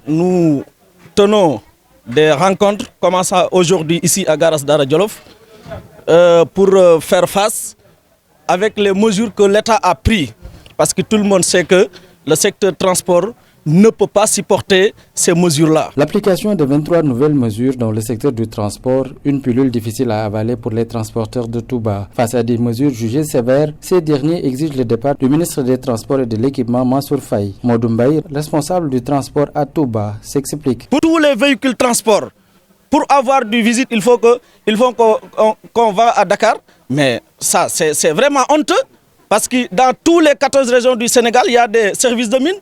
Nous tenons des rencontres commençant aujourd'hui ici à Garas Dara Djolof pour faire face avec les mesures que l'État a prises. Parce que tout le monde sait que le secteur transport ne peut pas supporter ces mesures-là. L'application de 23 nouvelles mesures dans le secteur du transport, une pilule difficile à avaler pour les transporteurs de Touba. Face à des mesures jugées sévères, ces derniers exigent le départ du ministre des Transports et de l'Équipement Mansour Faye. Modou-Mbaye, responsable du transport à Touba, s'explique. Pour tous les véhicules transport, pour avoir du visite, il faut qu'on va à Dakar. Mais ça, c'est vraiment honteux. Parce que dans toutes les 14 régions du Sénégal, il y a des services de mine.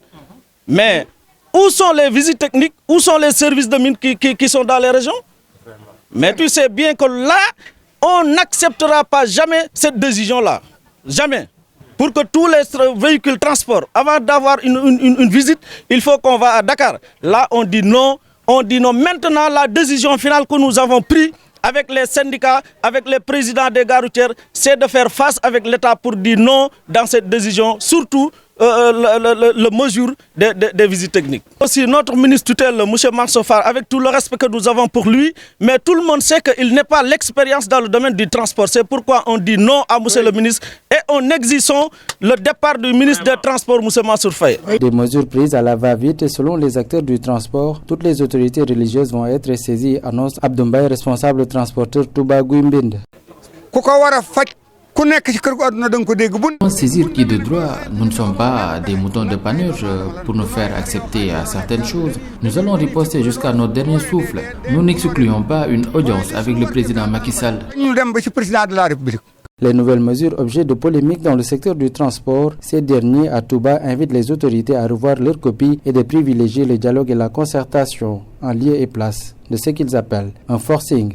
Mais où sont les visites techniques? Où sont les services de mine qui sont dans les régions? Mais tu sais bien que là, on n'acceptera pas jamais cette décision-là. Jamais. Pour que tous les véhicules transport, avant d'avoir une visite, il faut qu'on va à Dakar. Là, on dit non. On dit non. Maintenant, la décision finale que nous avons prise avec les syndicats, avec les présidents des gares routières, c'est de faire face avec l'État pour dire non dans cette décision, surtout la mesure des visites techniques. Aussi notre ministre tutelle, M. Mansour Faye, avec tout le respect que nous avons pour lui, mais tout le monde sait qu'il n'est pas l'expérience dans le domaine du transport. C'est pourquoi on dit non à M. le ministre et on exige le départ du ministre des Transports, M. Mansour Faye. Des mesures prises à la va-vite et selon les acteurs du transport, toutes les autorités religieuses vont être saisies, annonce Abdoumbaye, responsable transporteur Touba Guimbinde. Saisir qui de droit, nous ne sommes pas des moutons de panurge pour nous faire accepter à certaines choses. Nous allons riposter jusqu'à notre dernier souffle. Nous n'excluons pas une audience avec le président Macky Sall. Les nouvelles mesures objets de polémique dans le secteur du transport, ces derniers à Touba invitent les autorités à revoir leurs copies et de privilégier le dialogue et la concertation en lieu et place de ce qu'ils appellent un forcing.